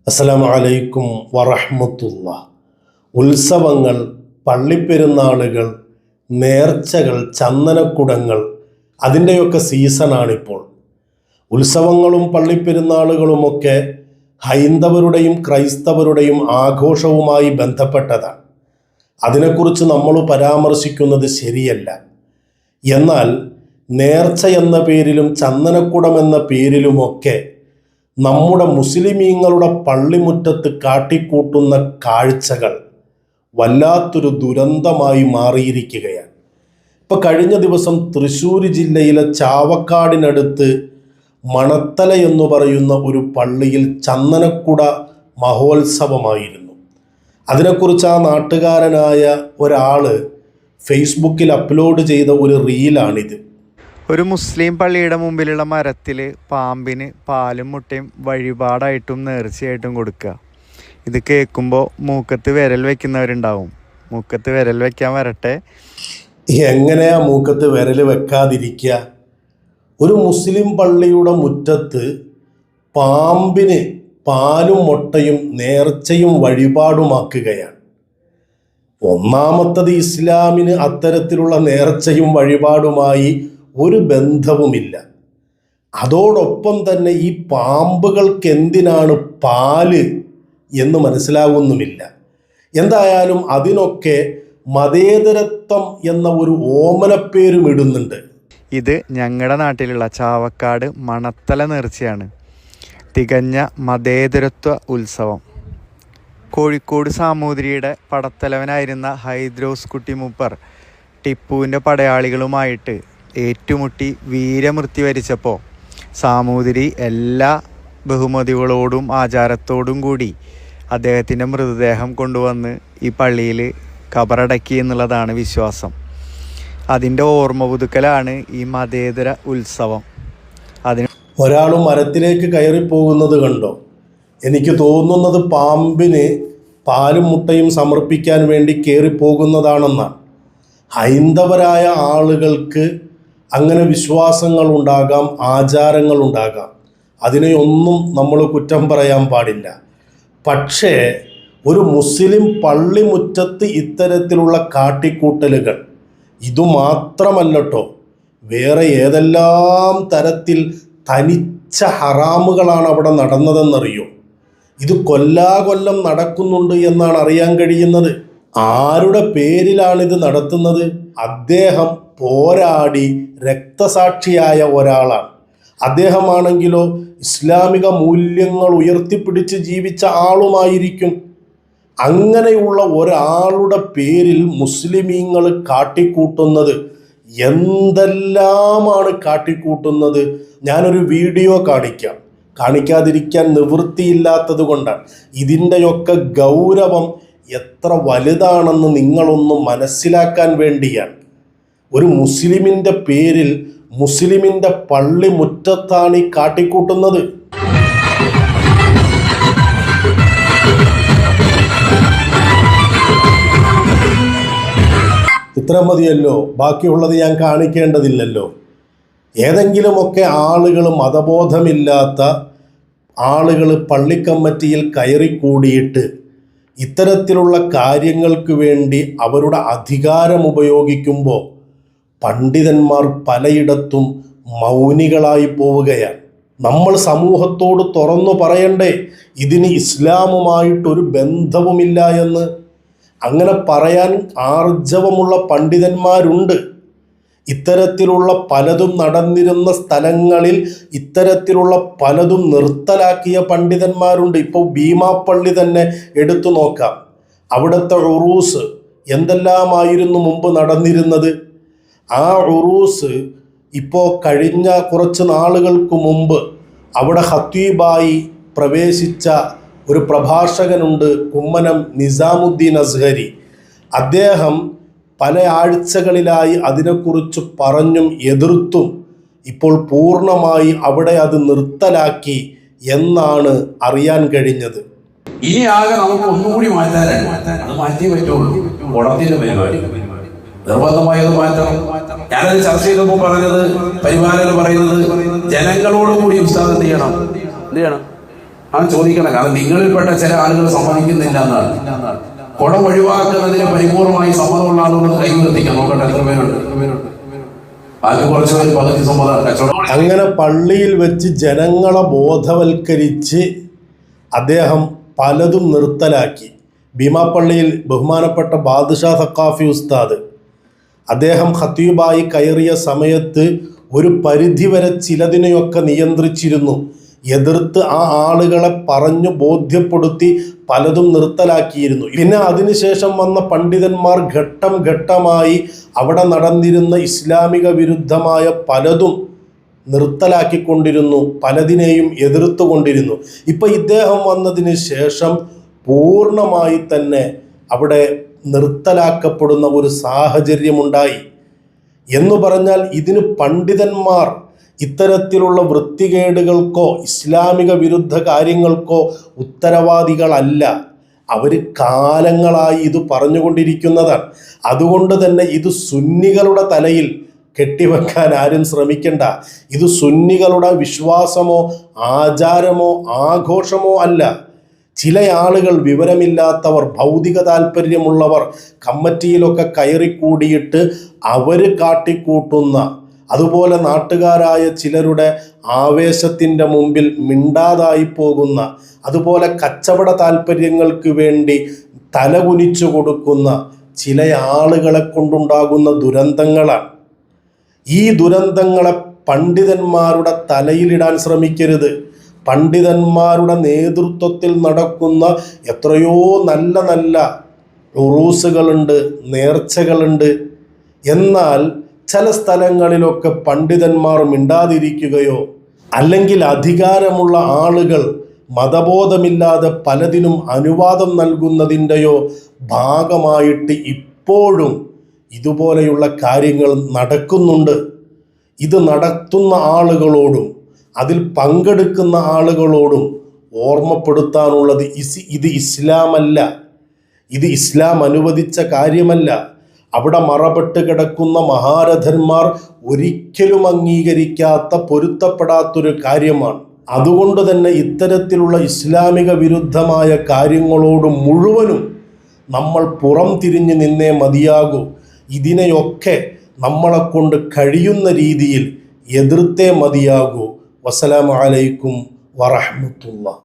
അസ്സലാമു അലൈക്കും വറഹ്മത്തുള്ളാഹി. ഉത്സവങ്ങൾ, പള്ളിപ്പെരുന്നാളുകൾ, നേർച്ചകൾ, ചന്ദനക്കുടങ്ങൾ, അതിൻ്റെയൊക്കെ സീസണാണിപ്പോൾ. ഉത്സവങ്ങളും പള്ളിപ്പെരുന്നാളുകളുമൊക്കെ ഹൈന്ദവരുടെയും ക്രൈസ്തവരുടെയും ആഘോഷവുമായി ബന്ധപ്പെട്ടതാണ്. അതിനെക്കുറിച്ച് നമ്മൾ പരാമർശിക്കുന്നത് ശരിയല്ല. എന്നാൽ നേർച്ച എന്ന പേരിലും ചന്ദനക്കുടം എന്ന പേരിലുമൊക്കെ നമ്മുടെ മുസ്ലിമീങ്ങളുടെ പള്ളിമുറ്റത്ത് കാട്ടിക്കൂട്ടുന്ന കാഴ്ചകൾ വല്ലാത്തൊരു ദുരന്തമായി മാറിയിരിക്കുകയാണ്. ഇപ്പം കഴിഞ്ഞ ദിവസം തൃശ്ശൂർ ജില്ലയിലെ ചാവക്കാടിനടുത്ത് മണത്തല എന്ന് പറയുന്ന ഒരു പള്ളിയിൽ ചന്ദനക്കുട മഹോത്സവമായിരുന്നു. അതിനെക്കുറിച്ച് ആ നാട്ടുകാരനായ ഒരാൾ ഫേസ്ബുക്കിൽ അപ്ലോഡ് ചെയ്ത ഒരു റീലാണിത്. ഒരു മുസ്ലിം പള്ളിയുടെ മുമ്പിലുള്ള മരത്തിൽ പാമ്പിന് പാലും മുട്ടയും വഴിപാടായിട്ടും നേർച്ചയായിട്ടും കൊടുക്കുക. ഇത് കേൾക്കുമ്പോൾ മൂക്കത്ത് വിരൽ വെക്കുന്നവരുണ്ടാവും. മൂക്കത്ത് വിരൽ വെക്കാൻ വരട്ടെ. എങ്ങനെയാ മൂക്കത്ത് വിരൽ വെക്കാതിരിക്കുക? ഒരു മുസ്ലിം പള്ളിയുടെ മുറ്റത്ത് പാമ്പിന് പാലും മുട്ടയും നേർച്ചയും വഴിപാടുമാക്കുകയാണ്. ഒന്നാമത്തത്, ഇസ്ലാമിന് അത്തരത്തിലുള്ള നേർച്ചയും വഴിപാടുമായി ഒരു ബന്ധവുമില്ല. അതോടൊപ്പം തന്നെ ഈ പാമ്പുകൾക്ക് എന്തിനാണ് പാല് എന്ന് മനസ്സിലാകുന്നുമില്ല. എന്തായാലും അതിനൊക്കെ മതേതരത്വം എന്ന ഒരു ഓമനപ്പേരും ഇടുന്നുണ്ട്. ഇത് ഞങ്ങളുടെ നാട്ടിലുള്ള ചാവക്കാട് മണത്തല നേർച്ചയാണ്. തികഞ്ഞ മതേതരത്വ ഉത്സവം. കോഴിക്കോട് സാമൂതിരിയുടെ പടത്തലവനായിരുന്ന ഹൈദ്രോസ് കുട്ടി മൂപ്പർ ടിപ്പുവിൻ്റെ പടയാളികളുമായിട്ട് ഏറ്റുമുട്ടി വീരമൃത്യു വരിച്ചപ്പോൾ സാമൂതിരി എല്ലാ ബഹുമതികളോടും ആചാരത്തോടും കൂടി അദ്ദേഹത്തിൻ്റെ മൃതദേഹം കൊണ്ടുവന്ന് ഈ പള്ളിയിൽ കബറടക്കി എന്നുള്ളതാണ് വിശ്വാസം. അതിൻ്റെ ഓർമ്മ പുതുക്കലാണ് ഈ മതേതര ഉത്സവം. ഒരാൾ മരത്തിലേക്ക് കയറിപ്പോകുന്നത് കണ്ടോ? എനിക്ക് തോന്നുന്നത് പാമ്പിന് പാലും മുട്ടയും സമർപ്പിക്കാൻ വേണ്ടി കയറിപ്പോകുന്നതാണെന്നാണ്. ഹൈന്ദവരായ ആളുകൾക്ക് അങ്ങനെ വിശ്വാസങ്ങളുണ്ടാകാം, ആചാരങ്ങളുണ്ടാകാം. അതിനെയൊന്നും നമ്മൾ കുറ്റം പറയാൻ പാടില്ല. പക്ഷേ ഒരു മുസ്ലിം പള്ളിമുറ്റത്ത് ഇത്തരത്തിലുള്ള കാട്ടിക്കൂട്ടലുകൾ ഇതുമാത്രമല്ലട്ടോ, വേറെ ഏതെല്ലാം തരത്തിൽ തനിച്ച ഹറാമുകളാണ് അവിടെ നടന്നതെന്നറിയോ? ഇത് കൊല്ലാകൊല്ലം നടക്കുന്നുണ്ട് എന്നാണ് അറിയാൻ കഴിയുന്നത്. ആരുടെ പേരിലാണിത് നടത്തുന്നത്? അദ്ദേഹം പോരാടി രക്തസാക്ഷിയായ ഒരാളാണ്. അദ്ദേഹമാണെങ്കിലോ ഇസ്ലാമിക മൂല്യങ്ങൾ ഉയർത്തിപ്പിടിച്ച് ജീവിച്ച ആളുമായിരിക്കും. അങ്ങനെയുള്ള ഒരാളുടെ പേരിൽ മുസ്ലിമീങ്ങൾ കാട്ടിക്കൂട്ടുന്നത് എന്തെല്ലാമാണ് കാട്ടിക്കൂട്ടുന്നത്. ഞാനൊരു വീഡിയോ കാണിക്കാതിരിക്കാൻ നിവൃത്തിയില്ലാത്തത് കൊണ്ടാണ്. ഇതിൻ്റെയൊക്കെ ഗൗരവം എത്ര വലുതാണെന്ന് നിങ്ങളൊന്ന് മനസ്സിലാക്കാൻ വേണ്ടിയാണ്. ഒരു മുസ്ലിമിൻ്റെ പേരിൽ മുസ്ലിമിൻ്റെ പള്ളി മുറ്റത്താണ് ഈ കാട്ടിക്കൂട്ടുന്നത്. ഇത്ര മതിയല്ലോ, ബാക്കിയുള്ളത് ഞാൻ കാണിക്കേണ്ടതില്ലല്ലോ. ഏതെങ്കിലുമൊക്കെ ആളുകൾ, മതബോധമില്ലാത്ത ആളുകൾ പള്ളിക്കമ്മിറ്റിയിൽ കയറിക്കൂടിയിട്ട് ഇത്തരത്തിലുള്ള കാര്യങ്ങൾക്ക് വേണ്ടി അവരുടെ അധികാരം ഉപയോഗിക്കുമ്പോൾ പണ്ഡിതന്മാർ പലയിടത്തും മൗനികളായി പോവുകയാണ്. നമ്മൾ സമൂഹത്തോട് തുറന്നു പറയണ്ടേ ഇതിന് ഇസ്ലാമുമായിട്ടൊരു ബന്ധവുമില്ല എന്ന്? അങ്ങനെ പറയാൻ ആർജവമുള്ള പണ്ഡിതന്മാരുണ്ട്. ഇത്തരത്തിലുള്ള പലതും നടന്നിരുന്ന സ്ഥലങ്ങളിൽ ഇത്തരത്തിലുള്ള പലതും നിർത്തലാക്കിയ പണ്ഡിതന്മാരുണ്ട്. ഇപ്പോൾ ഭീമാപ്പള്ളി തന്നെ എടുത്തു നോക്കാം. അവിടുത്തെ ഉറൂസ് എന്തെല്ലാമായിരുന്നു മുമ്പ് നടന്നിരുന്നത്? ആ ഉറൂസ് ഇപ്പോൾ കഴിഞ്ഞ കുറച്ച് നാളുകൾക്ക് മുമ്പ് അവിടെ ഖത്തീബായി പ്രവേശിച്ച ഒരു പ്രഭാഷകനുണ്ട്, കുമ്മനം നിസാമുദ്ദീൻ അസ്ഹരി. അദ്ദേഹം പല ആഴ്ചകളിലായി അതിനെക്കുറിച്ച് പറഞ്ഞും എതിർത്തും ഇപ്പോൾ പൂർണ്ണമായി അവിടെ അത് നിർത്തലാക്കി എന്നാണ് അറിയാൻ കഴിഞ്ഞത്. ഇനി ആകെ നമുക്ക് ഒന്നുകൂടി മാറ്റാനാണ്. അത് മാറ്റിയേ പറ്റുള്ളൂ. ഉടത്തിന്റെ പരിപാടി നിർബന്ധമായത് മാറ്റണം. ഞാനത് ചർച്ച ചെയ്തപ്പോൾ പറഞ്ഞത്, പരിപാലകർ പറയുന്നത് ജനങ്ങളോടുകൂടി ഉസ്താദ് എന്ത് ചെയ്യണം? ആ ചോദിക്കണം. കാരണം നിങ്ങളിൽപ്പെട്ട ചില ആളുകൾ സമ്മതിക്കുന്നില്ല എന്നാണ്. കുടം ഒഴിവാക്കുന്നതിന് പരിപൂർണമായി സമ്മതമുള്ള ആളുകൾ കൈവർത്തിക്കാൻ നോക്കട്ടെ, എത്ര പേരുണ്ട്? ബാക്കി കുറച്ച് പേര് പകുതി സമ്മതം കച്ചവടം. അങ്ങനെ പള്ളിയിൽ വെച്ച് ജനങ്ങളെ ബോധവൽക്കരിച്ച് അദ്ദേഹം പലതും നിർത്തലാക്കി. ഭീമാപ്പള്ളിയിൽ ബഹുമാനപ്പെട്ട ബാദുഷാ സഖാഫി ഉസ്താദ് അദ്ദേഹം ഖത്തീബായി കയറിയ സമയത്ത് ഒരു പരിധിവരെ ചിലതിനെയൊക്കെ നിയന്ത്രിച്ചിരുന്നു. എതിർത്ത് ആ ആളുകളെ പറഞ്ഞു ബോധ്യപ്പെടുത്തി പലതും നിർത്തലാക്കിയിരുന്നു. പിന്നെ അതിനുശേഷം വന്ന പണ്ഡിതന്മാർ ഘട്ടം ഘട്ടമായി അവിടെ നടന്നിരുന്ന ഇസ്ലാമിക വിരുദ്ധമായ പലതും നിർത്തലാക്കിക്കൊണ്ടിരുന്നു, പലതിനെയും എതിർത്തുകൊണ്ടിരുന്നു. ഇപ്പം ഇദ്ദേഹം വന്നതിന് ശേഷം പൂർണ്ണമായി തന്നെ അവിടെ നിർത്തലാക്കപ്പെടുന്ന ഒരു സാഹചര്യമുണ്ടായി. എന്നു പറഞ്ഞാൽ ഇതിന് പണ്ഡിതന്മാർ ഇത്തരത്തിലുള്ള വൃത്തികേടുകൾക്കോ ഇസ്ലാമിക വിരുദ്ധ കാര്യങ്ങൾക്കോ ഉത്തരവാദികളല്ല. അവർ കാലങ്ങളായി ഇത് പറഞ്ഞുകൊണ്ടിരിക്കുന്നതാണ്. അതുകൊണ്ട് തന്നെ ഇത് സുന്നികളുടെ തലയിൽ കെട്ടിവെക്കാൻ ആരും ശ്രമിക്കണ്ട. ഇത് സുന്നികളുടെ വിശ്വാസമോ ആചാരമോ ആഘോഷമോ അല്ല. ചില ആളുകൾ, വിവരമില്ലാത്തവർ, ഭൗതിക താല്പര്യമുള്ളവർ കമ്മിറ്റിയിലൊക്കെ കയറിക്കൂടിയിട്ട് അവർ കാട്ടിക്കൂട്ടുന്ന, അതുപോലെ നാട്ടുകാരായ ചിലരുടെ ആവേശത്തിൻ്റെ മുമ്പിൽ മിണ്ടാതായി പോകുന്ന, അതുപോലെ കച്ചവട താല്പര്യങ്ങൾക്ക് വേണ്ടി തലകുനിച്ചു കൊടുക്കുന്ന ചില ആളുകളെ കൊണ്ടുണ്ടാകുന്ന ദുരന്തങ്ങളാണ്. ഈ ദുരന്തങ്ങളെ പണ്ഡിതന്മാരുടെ തലയിലിടാൻ ശ്രമിക്കരുത്. പണ്ഡിതന്മാരുടെ നേതൃത്വത്തിൽ നടക്കുന്ന എത്രയോ നല്ല നല്ല ഉറൂസുകളുണ്ട്, നേർച്ചകളുണ്ട്. എന്നാൽ ചില സ്ഥലങ്ങളിലൊക്കെ പണ്ഡിതന്മാർ മിണ്ടാതിരിക്കുകയോ അല്ലെങ്കിൽ അധികാരമുള്ള ആളുകൾ മതബോധമില്ലാതെ പലതിനും അനുവാദം നൽകുന്നതിൻ്റെയോ ഭാഗമായിട്ട് ഇപ്പോഴും ഇതുപോലെയുള്ള കാര്യങ്ങൾ നടക്കുന്നുണ്ട്. ഇത് നടത്തുന്ന ആളുകളോടും അതിൽ പങ്കെടുക്കുന്ന ആളുകളോടും ഓർമ്മപ്പെടുത്താനുള്ളത് ഇത് ഇസ്ലാമല്ല, ഇത് ഇസ്ലാം അനുവദിച്ച കാര്യമല്ല. അവിടെ മറപ്പെട്ട് കിടക്കുന്ന മഹാരഥന്മാർ ഒരിക്കലും അംഗീകരിക്കാത്ത, പൊരുത്തപ്പെടാത്തൊരു കാര്യമാണ്. അതുകൊണ്ട് തന്നെ ഇത്തരത്തിലുള്ള ഇസ്ലാമിക വിരുദ്ധമായ കാര്യങ്ങളോട് മുഴുവനും നമ്മൾ പുറം തിരിഞ്ഞ് നിന്നേ മതിയാകൂ. ഇതിനെയൊക്കെ നമ്മളെ കൊണ്ട് കഴിയുന്ന രീതിയിൽ എതിർത്തേ മതിയാകൂ. വസ്സലാമു അലൈക്കും വറഹ്മത്തുള്ളാഹി.